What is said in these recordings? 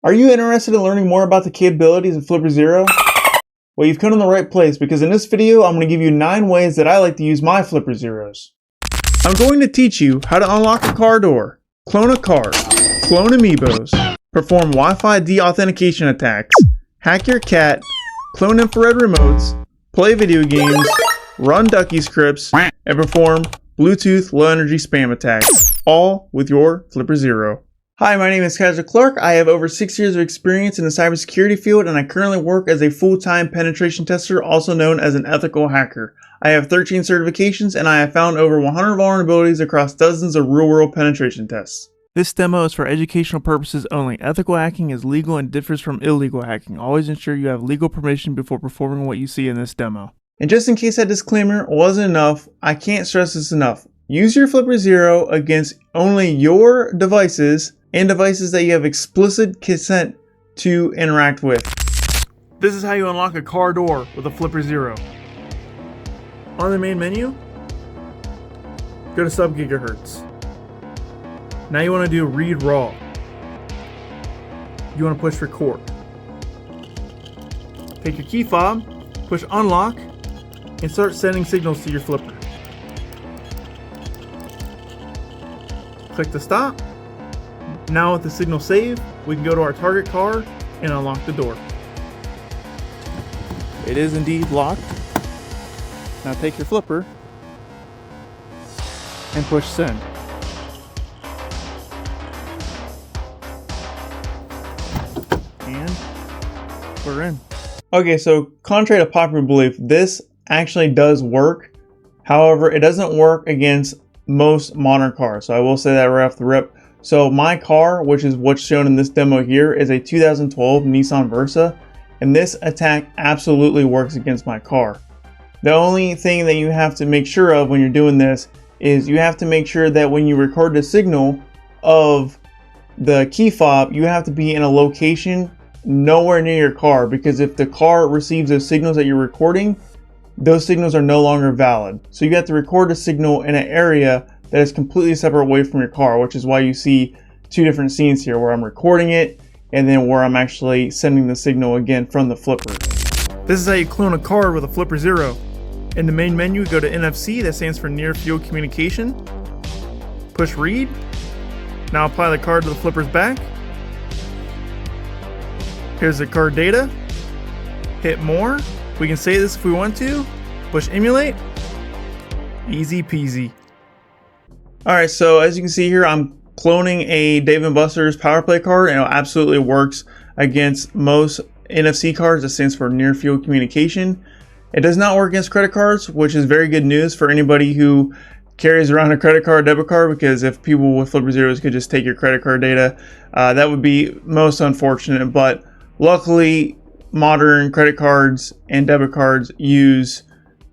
Are you interested in learning more about the capabilities of Flipper Zero? Well, you've come to the right place because in this video, I'm going to give you 9 ways that I like to use my Flipper Zeros. I'm going to teach you how to unlock a car door, clone a card, clone amiibos, perform Wi-Fi deauthentication attacks, hack your cat, clone infrared remotes, play video games, run Ducky Scripts, and perform Bluetooth low energy spam attacks, all with your Flipper Zero. Hi, my name is Kyser Clark. I have over 6 years of experience in the cybersecurity field, and I currently work as a full-time penetration tester, also known as an ethical hacker. I have 13 certifications, and I have found over 100 vulnerabilities across dozens of real-world penetration tests. This demo is for educational purposes only. Ethical hacking is legal and differs from illegal hacking. Always ensure you have legal permission before performing what you see in this demo. And just in case that disclaimer wasn't enough, I can't stress this enough. Use your Flipper Zero against only your devices and devices that you have explicit consent to interact with. This is how you unlock a car door with a Flipper Zero. On the main menu, go to sub-gigahertz. Now you want to do read raw. You want to push record. Take your key fob, push unlock, and start sending signals to your flipper. Click to stop. Now with the signal saved, we can go to our target car and unlock the door. It is indeed locked. Now take your flipper and push send. And we're in. Okay, so contrary to popular belief, this actually does work. However, it doesn't work against most modern cars. So I will say that right off the rip. So my car, which is what's shown in this demo here, is a 2012 Nissan Versa, and this attack absolutely works against my car. The only thing that you have to make sure of when you're doing this is you have to make sure that when you record the signal of the key fob, you have to be in a location nowhere near your car, because if the car receives those signals that you're recording, those signals are no longer valid. So you have to record the signal in an area that is completely separate away from your car, which is why you see 2 different scenes here, where I'm recording it and then where I'm actually sending the signal again from the flipper. This is how you clone a card with a Flipper Zero. In the main menu, go to NFC, that stands for Near Field Communication. Push read. Now apply the card to the flipper's back. Here's the card data. Hit more. We can save this if we want to. Push emulate. Easy peasy. Alright, so as you can see here, I'm cloning a Dave & Buster's Power Play card, and it absolutely works against most NFC cards. That stands for Near Field Communication. It does not work against credit cards, which is very good news for anybody who carries around a credit card, debit card, because if people with Flipper Zeros could just take your credit card data, that would be most unfortunate. But luckily, modern credit cards and debit cards use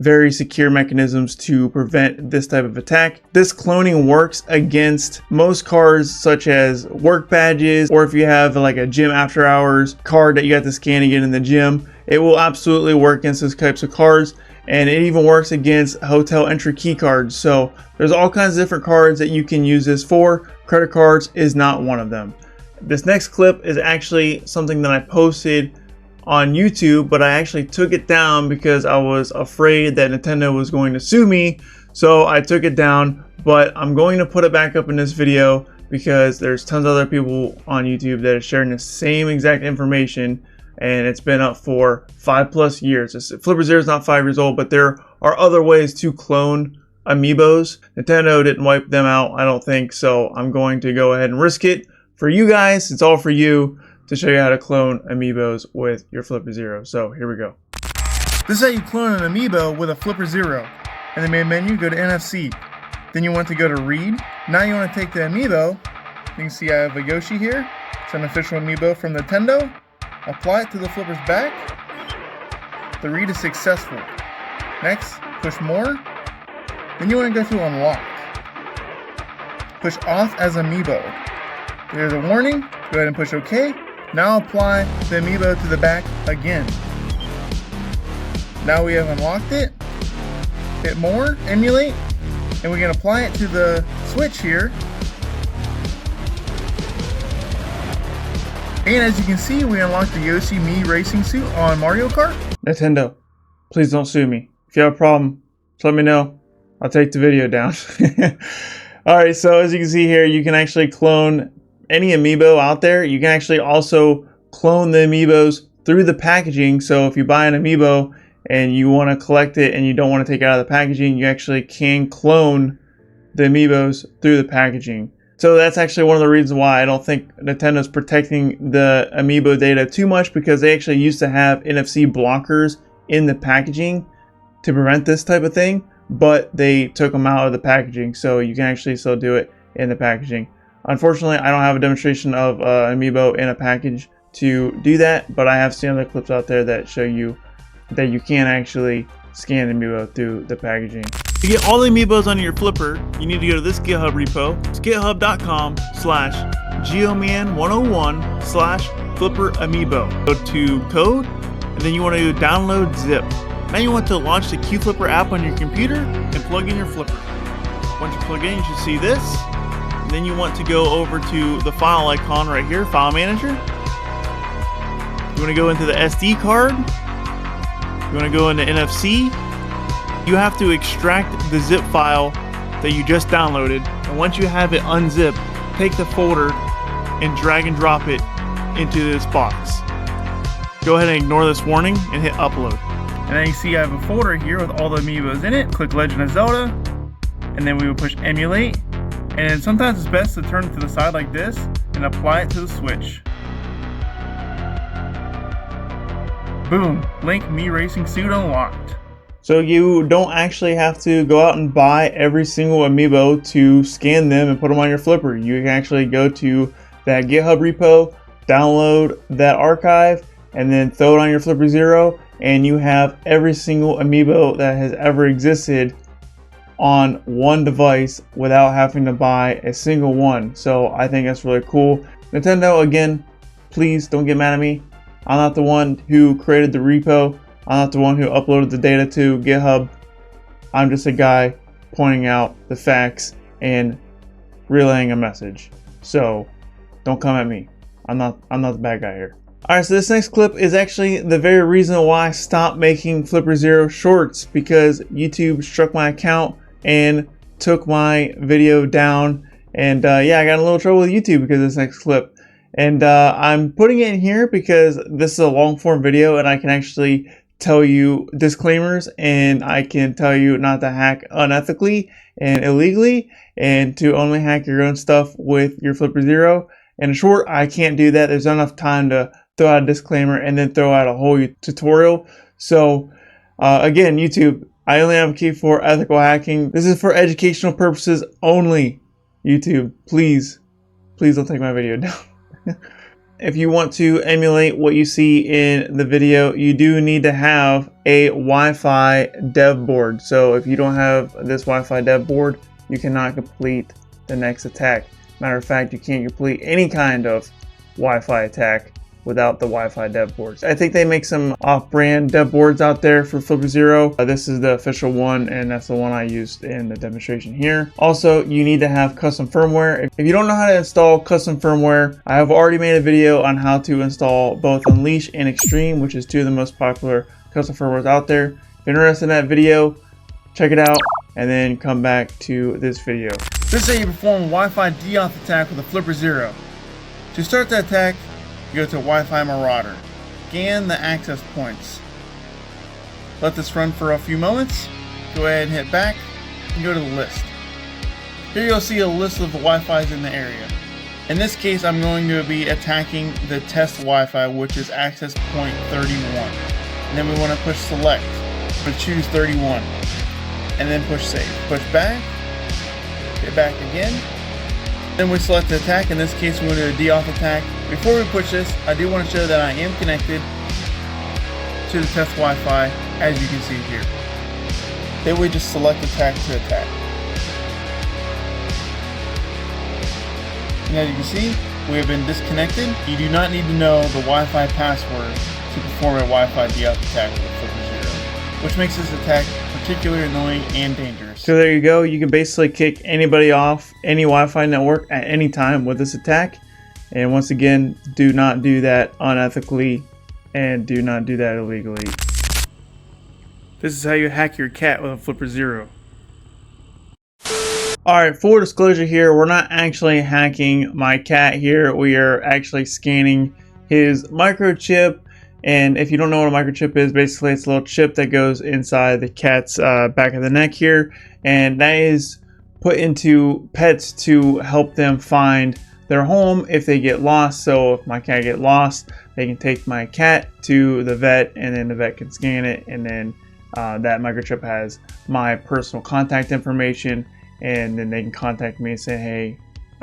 very secure mechanisms to prevent this type of attack. This cloning works against most cards, such as work badges, or if you have like a gym after hours card that you have to scan to get in the gym, it will absolutely work against those types of cards. And it even works against hotel entry key cards. So there's all kinds of different cards that you can use this for. Credit cards is not one of them. This next clip is actually something that I posted on YouTube, but I actually took it down because I was afraid that Nintendo was going to sue me. So I took it down, but I'm going to put it back up in this video because there's tons of other people on YouTube that are sharing the same exact information, and it's been up for 5+ years. Flipper Zero is not 5 years old, but there are other ways to clone amiibos. Nintendo didn't wipe them out, I don't think, so I'm going to go ahead and risk it for you guys. It's all for you, to show you how to clone amiibos with your Flipper Zero. So here we go. This is how you clone an amiibo with a Flipper Zero. In the main menu, go to NFC. Then you want to go to read. Now you want to take the amiibo. You can see I have a Yoshi here. It's an official amiibo from Nintendo. Apply it to the flipper's back. The read is successful. Next, push more. Then you want to go to unlock. Push off as amiibo. There's a warning. Go ahead and push OK. Now apply the amiibo to the back again. Now we have unlocked it. Hit more, emulate, and we can apply it to the switch here. And as you can see, we unlocked the Yoshi Mii racing suit on Mario Kart. Nintendo, please don't sue me. If you have a problem, just let me know. I'll take the video down. Alright, so as you can see here, you can actually clone any amiibo out there. You can actually also clone the amiibos through the packaging. So if you buy an amiibo and you want to collect it and you don't want to take it out of the packaging, you actually can clone the amiibos through the packaging. So that's actually one of the reasons why I don't think Nintendo's protecting the amiibo data too much, because they actually used to have NFC blockers in the packaging to prevent this type of thing, but they took them out of the packaging, so you can actually still do it in the packaging. Unfortunately, I don't have a demonstration of amiibo in a package to do that, but I have seen other clips out there that show you that you can actually scan the amiibo through the packaging. To get all the amiibos on your flipper, you need to go to this GitHub repo. It's github.com/geoman101/flipperamiibo. Go to code, and then you want to download zip. Now you want to launch the QFlipper app on your computer and plug in your flipper. Once you plug in, you should see this. And then you want to go over to the file icon right here, File Manager. You want to go into the SD card. You want to go into NFC. You have to extract the zip file that you just downloaded, and once you have it unzipped, take the folder and drag and drop it into this box. Go ahead and ignore this warning and hit upload. And then you see I have a folder here with all the amiibos in it. Click Legend of Zelda, and then we will push emulate, and then sometimes it's best to turn it to the side like this and apply it to the switch. Boom, Link Mii Racing Suit unlocked. So you don't actually have to go out and buy every single amiibo to scan them and put them on your flipper. You can actually go to that GitHub repo, download that archive, and then throw it on your Flipper Zero, and you have every single amiibo that has ever existed on one device without having to buy a single one. So I think that's really cool. Nintendo, again, please don't get mad at me. I'm not the one who created the repo. I'm not the one who uploaded the data to GitHub. I'm just a guy pointing out the facts and relaying a message. So don't come at me. I'm not the bad guy here. Alright, so this next clip is actually the very reason why I stopped making Flipper Zero shorts, because YouTube struck my account and took my video down. And yeah, I got in a little trouble with YouTube because of this next clip. And I'm putting it in here because this is a long form video and I can actually tell you disclaimers, and I can tell you not to hack unethically and illegally, and to only hack your own stuff with your Flipper Zero. And in short, I can't do that. There's not enough time to throw out a disclaimer and then throw out a whole tutorial. So again, YouTube, I only advocate for ethical hacking. This is for educational purposes only. YouTube, please don't take my video down. If you want to emulate what you see in the video, you do need to have a Wi-Fi dev board. So if you don't have this Wi-Fi dev board, you cannot complete the next attack. Matter of fact, you can't complete any kind of Wi-Fi attack without the Wi-Fi dev boards. I think they make some off-brand dev boards out there for Flipper Zero. This is the official one, and that's the one I used in the demonstration here. Also, you need to have custom firmware. If you don't know how to install custom firmware, I have already made a video on how to install both Unleash and Extreme, which is two of the most popular custom firmwares out there. If you're interested in that video, check it out, and then come back to this video. This is how you perform a Wi-Fi deauth attack with a Flipper Zero. To start the attack, you go to Wi-Fi Marauder. Scan the access points. Let this run for a few moments. Go ahead and hit back and go to the list. Here you'll see a list of the Wi-Fi's in the area. In this case, I'm going to be attacking the test Wi-Fi, which is access point 31. And then we want to push select. We choose 31. And then push save. Push back. Hit back again. Then we select the attack. In this case, we're going to do a deauth attack. Before we push this, I do want to show that I am connected to the test Wi-Fi, as you can see here. Then we just select attack to attack. And as you can see, we have been disconnected. You do not need to know the Wi-Fi password to perform a Wi-Fi deauth attack with Flipper Zero, which makes this attack particularly annoying and dangerous. So there you go. You can basically kick anybody off any Wi-Fi network at any time with this attack. And once again, do not do that unethically and do not do that illegally. This is how you hack your cat with a Flipper Zero. Alright, full disclosure here, we're not actually hacking my cat here. We are actually scanning his microchip. And if you don't know what a microchip is, basically it's a little chip that goes inside the cat's back of the neck here. And that is put into pets to help them find their home if they get lost. So if my cat get lost, they can take my cat to the vet and then the vet can scan it. And then that microchip has my personal contact information. And then they can contact me and say, hey,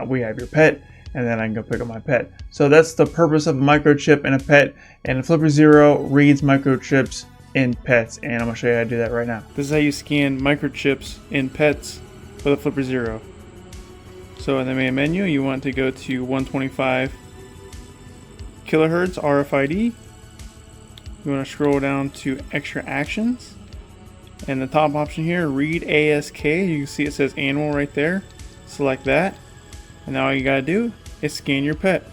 we have your pet. And then I can go pick up my pet. So that's the purpose of a microchip in a pet. And the Flipper Zero reads microchips in pets. And I'm going to show you how to do that right now. This is how you scan microchips in pets with a Flipper Zero. So in the main menu, you want to go to 125 kilohertz RFID. You want to scroll down to extra actions. And the top option here, read ASK. You can see it says animal right there. Select that. And now all you gotta do is scan your pet.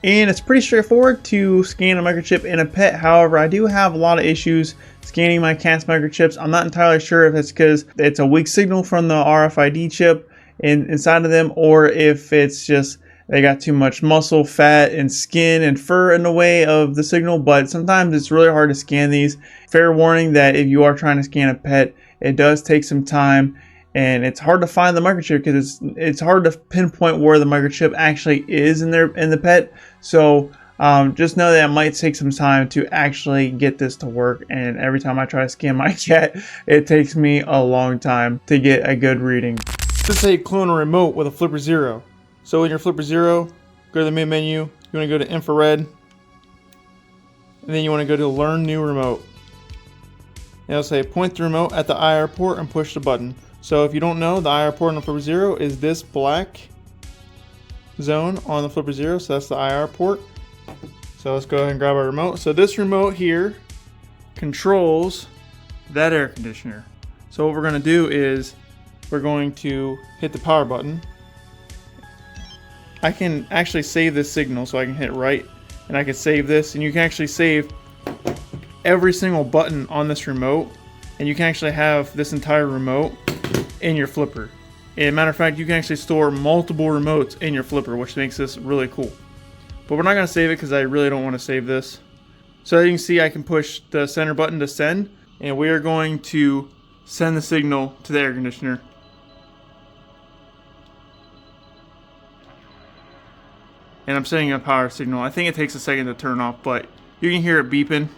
And it's pretty straightforward to scan a microchip in a pet. However, I do have a lot of issues scanning my cat's microchips. I'm not entirely sure if it's because it's a weak signal from the RFID chip inside of them, or if it's just they got too much muscle, fat, and skin and fur in the way of the signal. But sometimes it's really hard to scan these. Fair warning that if you are trying to scan a pet, it does take some time, and it's hard to find the microchip because it's hard to pinpoint where the microchip actually is in the pet. So just know that it might take some time to actually get this to work. And every time I try to scan my cat, it takes me a long time to get a good reading. This is how you clone a remote with a Flipper Zero. So in your Flipper Zero, go to the main menu, you want to go to infrared, and then you want to go to learn new remote. And it'll say point the remote at the IR port and push the button. So if you don't know, the IR port on the Flipper Zero is this black zone on the Flipper Zero, so that's the IR port. So let's go ahead and grab our remote. So this remote here controls that air conditioner. So what we're going to do is we're going to hit the power button. I can actually save this signal, so I can hit right and I can save this, and you can actually save every single button on this remote, and you can actually have this entire remote in your Flipper. As a matter of fact, you can actually store multiple remotes in your Flipper, which makes this really cool. But we're not going to save it because I really don't want to save this. So as you can see, I can push the center button to send, and we are going to send the signal to the air conditioner. And I'm sending a power signal. I think it takes a second to turn off, but you can hear it beeping,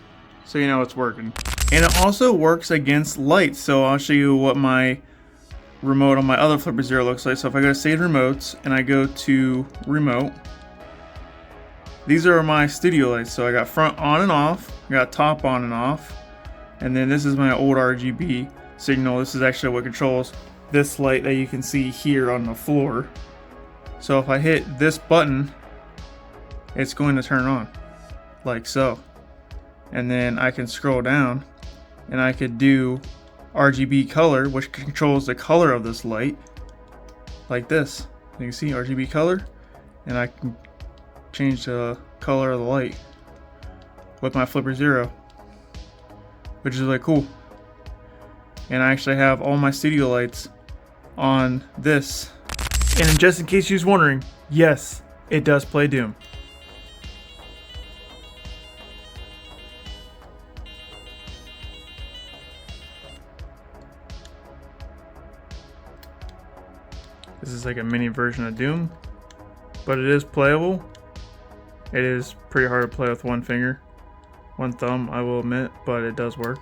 so you know it's working. And it also works against lights. So I'll show you what my remote on my other Flipper Zero looks like. So if I go to Save Remotes and I go to Remote, these are my studio lights. So I got front on and off, I got top on and off, and then this is my old RGB signal. This is actually what controls this light that you can see here on the floor. So if I hit this button, it's going to turn on like so, and then I can scroll down and I could do RGB color, which controls the color of this light like this. You can see RGB color, and I can change the color of the light with my Flipper Zero, which is really cool. And I actually have all my studio lights on this. And just in case you was wondering, yes, it does play Doom. This is like a mini version of Doom, but it is playable. It is pretty hard to play with one finger, one thumb, I will admit, but it does work.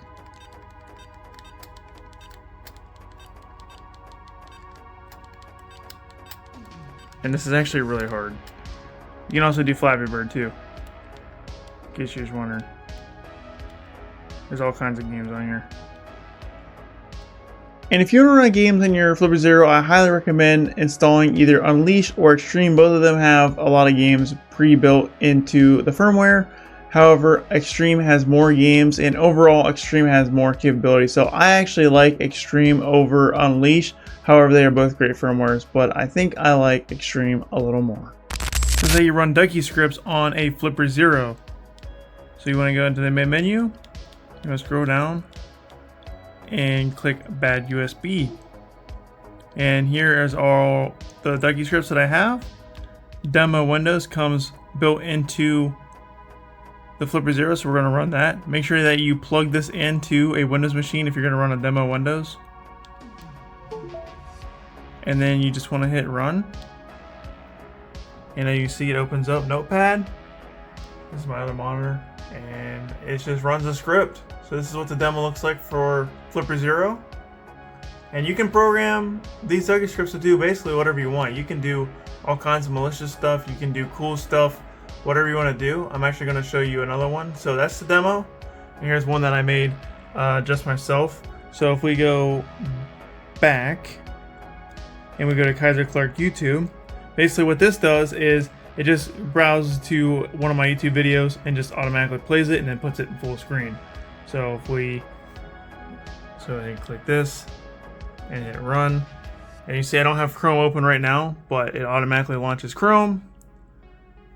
And this is actually really hard. You can also do Flappy Bird too, in case you're just wondering. There's all kinds of games on here. And if you don't run games in your Flipper Zero, I highly recommend installing either Unleashed or Extreme. Both of them have a lot of games pre-built into the firmware. However, Extreme has more games, and overall Extreme has more capability. So I actually like Extreme over Unleash. However, they are both great firmwares, but I think I like Extreme a little more. So say you run Ducky Scripts on a Flipper Zero. So you want to go into the main menu, you want to scroll down and click Bad USB. And here is all the Ducky Scripts that I have. Demo Windows comes built into the Flipper Zero, so we're going to run that. Make sure that you plug this into a Windows machine if you're going to run a demo Windows. And then you just want to hit run. And then you see it opens up Notepad. This is my other monitor. And it just runs a script. So this is what the demo looks like for Flipper Zero. And you can program these Ducky Scripts to do basically whatever you want. You can do all kinds of malicious stuff. You can do cool stuff. Whatever you want to do. I'm actually going to show you another one. So that's the demo, and here's one that I made just myself. So if we go back and we go to Kyser Clark YouTube, basically what this does is it just browses to one of my YouTube videos and just automatically plays it and then puts it in full screen. So if we click this and hit run, and you see I don't have Chrome open right now, but it automatically launches Chrome.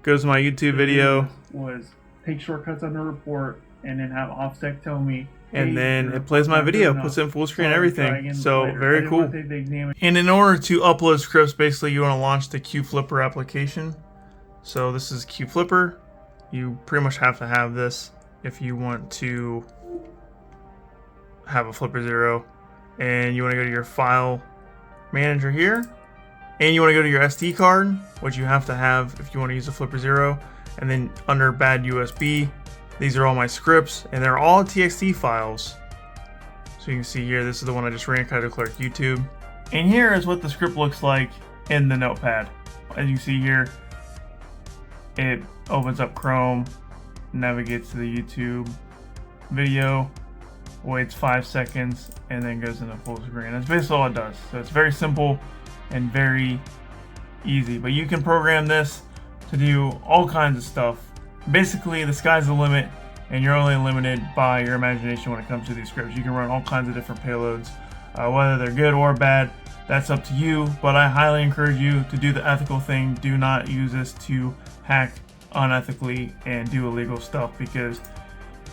Goes to my YouTube video. Was take shortcuts on the report and then have offsec tell me. And then it plays my video, puts it in full screen and everything. So very cool. And in order to upload scripts, basically you want to launch the QFlipper application. So this is QFlipper. You pretty much have to have this if you want to have a Flipper Zero. And you want to go to your file manager here. And you want to go to your SD card, which you have to have if you want to use a Flipper Zero. And then under Bad USB, these are all my scripts, and they're all TXT files. So you can see here, this is the one I just ran, Kyser Clark YouTube. And here is what the script looks like in the notepad. As you see here, it opens up Chrome, navigates to the YouTube video, waits 5 seconds, and then goes into full screen. That's basically all it does. So it's very simple and very easy, but you can program this to do all kinds of stuff. Basically, the sky's the limit, and you're only limited by your imagination when it comes to these scripts. You can run all kinds of different payloads, whether they're good or bad, that's up to you, but I highly encourage you to do the ethical thing. Do not use this to hack unethically and do illegal stuff, because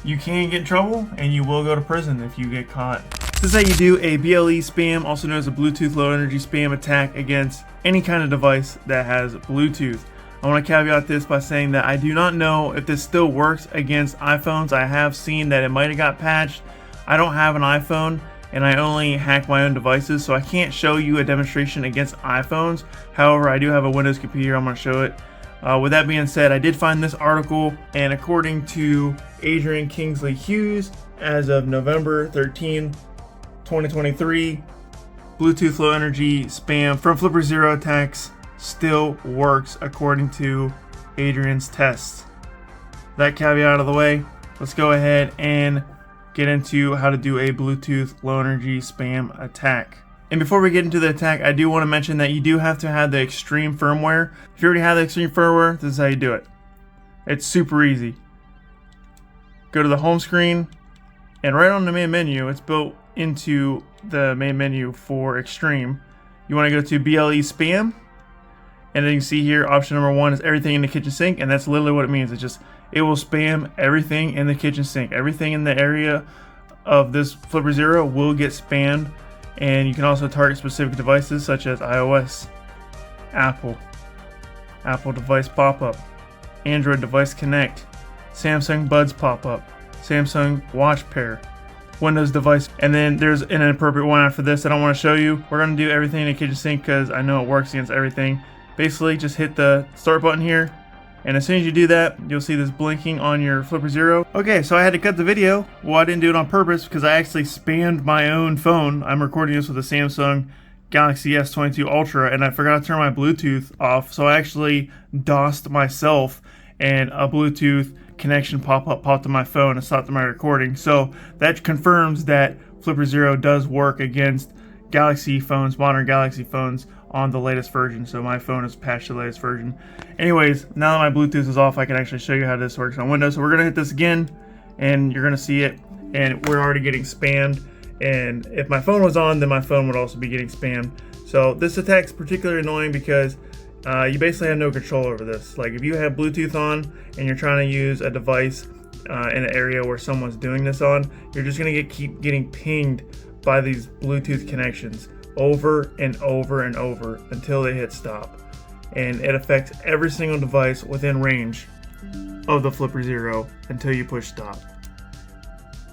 you can get in trouble and you will go to prison if you get caught. This is how you do a BLE spam, also known as a Bluetooth low energy spam attack, against any kind of device that has Bluetooth. I want to caveat this by saying that I do not know if this still works against iPhones. I have seen that it might have got patched. I don't have an iPhone and I only hack my own devices, so I can't show you a demonstration against iPhones. However, I do have a Windows computer. I'm going to show it. With that being said, I did find this article, and according to Adrian Kingsley Hughes, as of November 13, 2023, Bluetooth low energy spam from Flipper Zero attacks still works according to Adrian's tests. That caveat out of the way, let's go ahead and get into how to do a Bluetooth low energy spam attack. And before we get into the attack, I do want to mention that you do have to have the extreme firmware. If you already have the extreme firmware, this is how you do it. It's super easy. Go to the home screen, and right on the main menu, it's built into the main menu for extreme. You want to go to BLE Spam, and then you can see here option number 1 is everything in the kitchen sink, and that's literally what it means. It's just, it will spam everything in the kitchen sink. Everything in the area of this Flipper Zero will get spammed. And you can also target specific devices such as iOS, Apple device pop-up, Android device connect, Samsung Buds pop-up, Samsung watch pair, Windows device, and then there's an inappropriate one after this that I don't want to show you. We're going to do everything in the kitchen sink because I know it works against everything. Basically, just hit the start button here, and as soon as you do that, you'll see this blinking on your Flipper Zero. Okay, so I had to cut the video. Well, I didn't do it on purpose because I actually spammed my own phone. I'm recording this with a Samsung Galaxy S22 Ultra, and I forgot to turn my Bluetooth off, so I actually DOSed myself, and a Bluetooth connection popped on my phone and stopped my recording. So that confirms that Flipper Zero does work against Galaxy phones, modern Galaxy phones, on the latest version. So my phone is patched to the latest version. Anyways, now that my Bluetooth is off, I can actually show you how this works on Windows. So we're gonna hit this again, and you're gonna see it, and we're already getting spammed. And if my phone was on, then my phone would also be getting spammed. So this attack is particularly annoying because you basically have no control over this. Like if you have Bluetooth on and you're trying to use a device in an area where someone's doing this on, you're just gonna keep getting pinged by these Bluetooth connections over and over and over until they hit stop. And it affects every single device within range of the Flipper Zero until you push stop.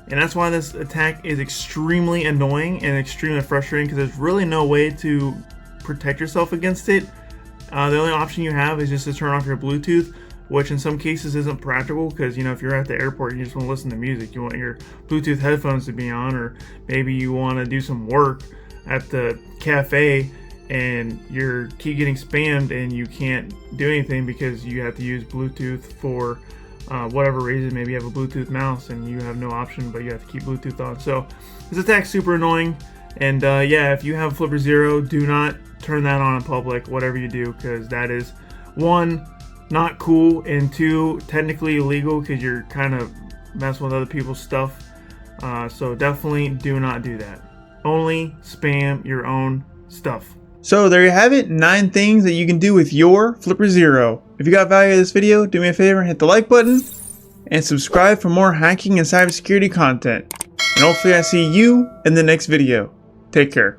And that's why this attack is extremely annoying and extremely frustrating, because there's really no way to protect yourself against it. The only option you have is just to turn off your Bluetooth, which in some cases isn't practical, because if you're at the airport and you just want to listen to music, you want your Bluetooth headphones to be on, or maybe you want to do some work at the cafe and you keep getting spammed and you can't do anything because you have to use Bluetooth for whatever reason. Maybe you have a Bluetooth mouse and you have no option, but you have to keep Bluetooth on. So this attack's super annoying. And yeah, if you have Flipper Zero, do not turn that on in public, whatever you do, because that is, one, not cool, and two, technically illegal, because you're kind of messing with other people's stuff. So definitely do not do that. Only spam your own stuff. So there you have it, 9 things that you can do with your Flipper Zero. If you got value out of this video, do me a favor and hit the like button and subscribe for more hacking and cybersecurity content. And hopefully I see you in the next video. Take care.